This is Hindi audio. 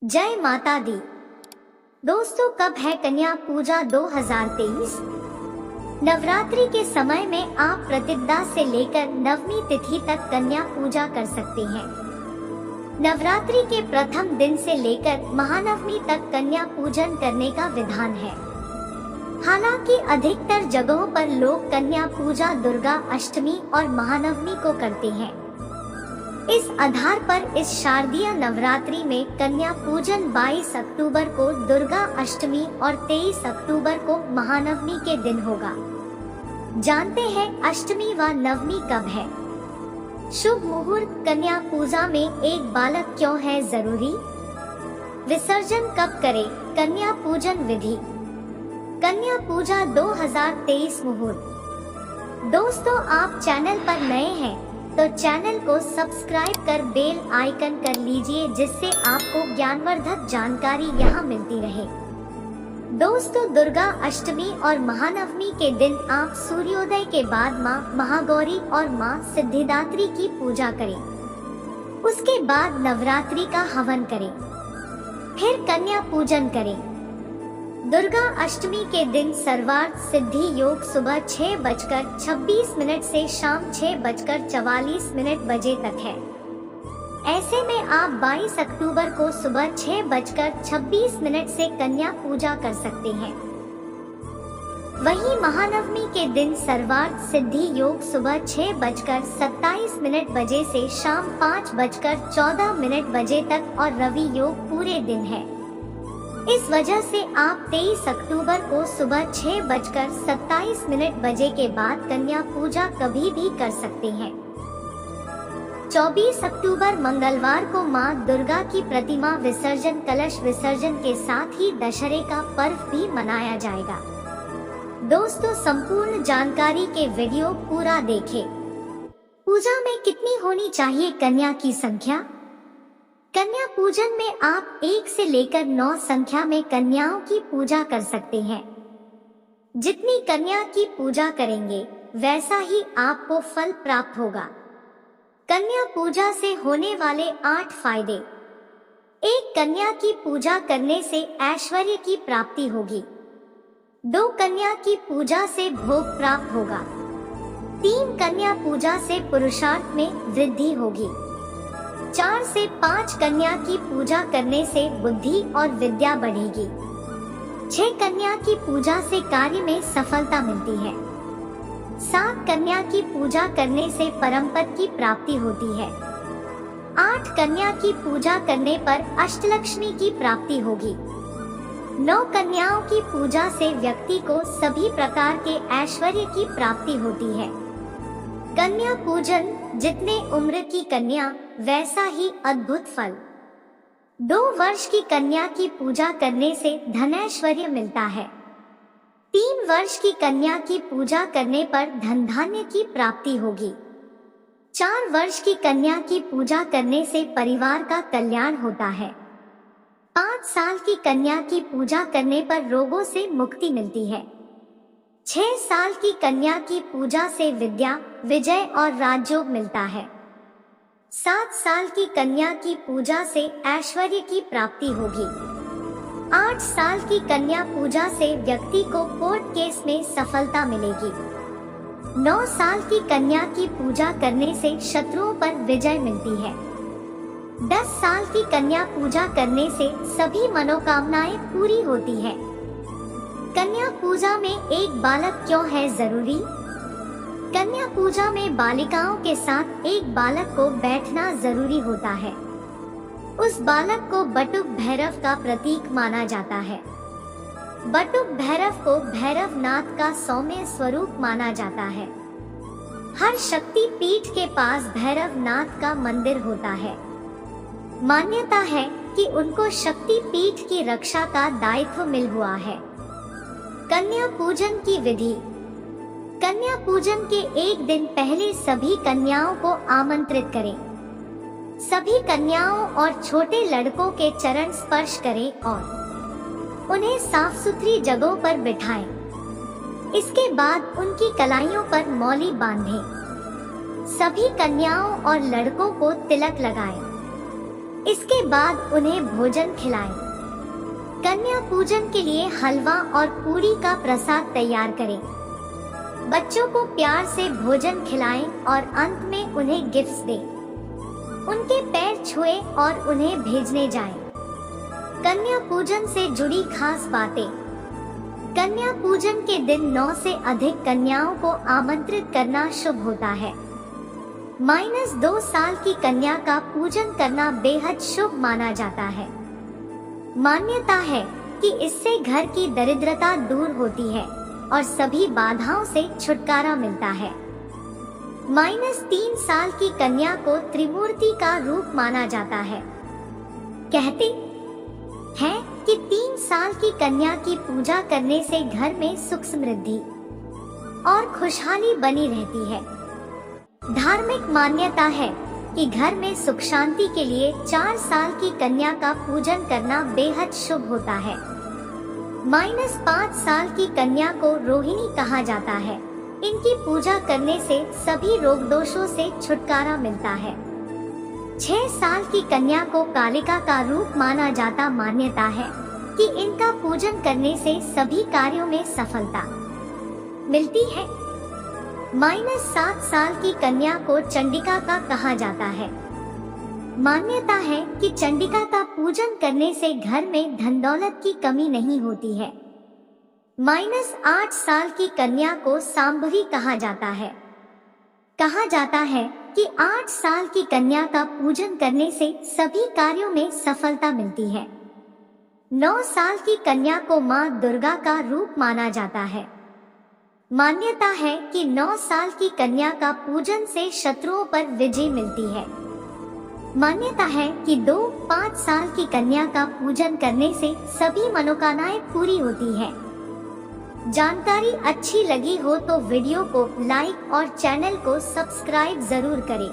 जय माता दी। दोस्तों, कब है कन्या पूजा 2023? नवरात्रि के समय में आप प्रतिपदा से लेकर नवमी तिथि तक कन्या पूजा कर सकते हैं। नवरात्रि के प्रथम दिन से लेकर महानवमी तक कन्या पूजन करने का विधान है। हालांकि अधिकतर जगहों पर लोग कन्या पूजा दुर्गा अष्टमी और महानवमी को करते हैं। इस आधार पर इस शारदीय नवरात्रि में कन्या पूजन 22 अक्टूबर को दुर्गा अष्टमी और 23 अक्टूबर को महानवमी के दिन होगा। जानते हैं अष्टमी व नवमी कब है? शुभ मुहूर्त। कन्या पूजा में एक बालक क्यों है जरूरी? विसर्जन कब करें? कन्या पूजन विधि। कन्या पूजा 2023 मुहूर्त। दोस्तों, आप चैनल पर नए हैं तो चैनल को सब्सक्राइब कर बेल आइकन कर लीजिए, जिससे आपको ज्ञानवर्धक जानकारी यहां मिलती रहे। दोस्तों, दुर्गा अष्टमी और महानवमी के दिन आप सूर्योदय के बाद मां महागौरी और मां सिद्धिदात्री की पूजा करें। उसके बाद नवरात्रि का हवन करें, फिर कन्या पूजन करें। दुर्गा अष्टमी के दिन सर्वार्थ सिद्धि योग सुबह 6:26 से शाम 6:44 बजे तक है। ऐसे में आप 22 अक्टूबर को सुबह 6:26 से कन्या पूजा कर सकते हैं। वहीं महानवमी के दिन सर्वार्थ सिद्धि योग सुबह 6:27 बजे से शाम 5:14 बजे तक और रवि योग पूरे दिन है। इस वजह से आप 23 अक्टूबर को सुबह 6:27 बजे के बाद कन्या पूजा कभी भी कर सकते हैं। 24 अक्टूबर मंगलवार को मां दुर्गा की प्रतिमा विसर्जन कलश विसर्जन के साथ ही दशहरे का पर्व भी मनाया जाएगा। दोस्तों, संपूर्ण जानकारी के वीडियो पूरा देखें। पूजा में कितनी होनी चाहिए कन्या की संख्या? कन्या पूजन में आप 1 से लेकर 9 संख्या में कन्याओं की पूजा कर सकते हैं। जितनी कन्या की पूजा करेंगे वैसा ही आपको फल प्राप्त होगा। कन्या पूजा से होने वाले 8 फायदे। 1 कन्या की पूजा करने से ऐश्वर्य की प्राप्ति होगी। 2 कन्या की पूजा से भोग प्राप्त होगा। 3 कन्या पूजा से पुरुषार्थ में वृद्धि होगी। 4 से 5 कन्या की पूजा करने से बुद्धि और विद्या बढ़ेगी। 6 कन्या की पूजा से कार्य में सफलता मिलती है। 7 कन्या की पूजा करने से परमपद की प्राप्ति होती है। 8 कन्या की पूजा करने पर अष्टलक्ष्मी की प्राप्ति होगी। 9 कन्याओं की पूजा से व्यक्ति को सभी प्रकार के ऐश्वर्य की प्राप्ति होती है। कन्या पूजन जितने उम्र की कन्या वैसा ही अद्भुत फल। 2 वर्ष की कन्या की पूजा करने से धनैश्वर्य मिलता है। 3 वर्ष की कन्या की पूजा करने पर धन धान्य की प्राप्ति होगी। 4 वर्ष की कन्या की पूजा करने से परिवार का कल्याण होता है। 5 साल की कन्या की पूजा करने पर रोगों से मुक्ति मिलती है। 6 साल की कन्या की पूजा से विद्या, विजय और राजयोग मिलता है। 7 साल की कन्या की पूजा से ऐश्वर्य की प्राप्ति होगी। 8 साल की कन्या पूजा से व्यक्ति को कोर्ट केस में सफलता मिलेगी। 9 साल की कन्या की पूजा करने से शत्रुओं पर विजय मिलती है। 10 साल की कन्या पूजा करने से सभी मनोकामनाएं पूरी होती है। कन्या पूजा में एक बालक क्यों है जरूरी? कन्या पूजा में बालिकाओं के साथ एक बालक को बैठना जरूरी होता है। उस बालक को बटुक भैरव का प्रतीक माना जाता है। बटुक भैरव को भैरवनाथ का सौम्य स्वरूप माना जाता है। हर शक्ति पीठ के पास भैरवनाथ का मंदिर होता है। मान्यता है कि उनको शक्ति पीठ की रक्षा का दायित्व मिल हुआ है। कन्या पूजन की विधि। कन्या पूजन के एक दिन पहले सभी कन्याओं को आमंत्रित करें। सभी कन्याओं और छोटे लड़कों के चरण स्पर्श करें और उन्हें साफ सुथरी जगहों पर बिठाएं। इसके बाद उनकी कलाइयों पर मौली बांधें। सभी कन्याओं और लड़कों को तिलक लगाएं। इसके बाद उन्हें भोजन खिलाएं। कन्या पूजन के लिए हलवा और पूरी का प्रसाद तैयार करें। बच्चों को प्यार से भोजन खिलाएं और अंत में उन्हें गिफ्ट्स दें। उनके पैर छुएं और उन्हें भेजने जाएं। कन्या पूजन से जुड़ी खास बातें। कन्या पूजन के दिन 9 से अधिक कन्याओं को आमंत्रित करना शुभ होता है। -2 साल की कन्या का पूजन करना बेहद शुभ माना जाता है। मान्यता है कि इससे घर की दरिद्रता दूर होती है और सभी बाधाओं से छुटकारा मिलता है। -3 साल की कन्या को त्रिमूर्ति का रूप माना जाता है। कहते हैं कि 3 साल की कन्या की पूजा करने से घर में सुख समृद्धि और खुशहाली बनी रहती है। धार्मिक मान्यता है कि घर में सुख शांति के लिए 4 साल की कन्या का पूजन करना बेहद शुभ होता है। -5 साल की कन्या को रोहिणी कहा जाता है। इनकी पूजा करने से सभी रोग दोषों से छुटकारा मिलता है। 6 साल की कन्या को कालिका का रूप माना जाता। मान्यता है कि इनका पूजन करने से सभी कार्यों में सफलता मिलती है। -7 साल की कन्या को चंडिका का कहा जाता है। मान्यता है कि चंडिका का पूजन करने से घर में धन दौलत की कमी नहीं होती है। -8 साल की कन्या को सांभवी कहा जाता है। कहा जाता है कि 8 साल की कन्या का पूजन करने से सभी कार्यों में सफलता मिलती है। 9 साल की कन्या को मां दुर्गा का रूप माना जाता है। मान्यता है कि 9 साल की कन्या का पूजन से शत्रुओं पर विजय मिलती है। मान्यता है कि 2-5 साल की कन्या का पूजन करने से सभी मनोकामनाएं पूरी होती है। जानकारी अच्छी लगी हो तो वीडियो को लाइक और चैनल को सब्सक्राइब जरूर करें।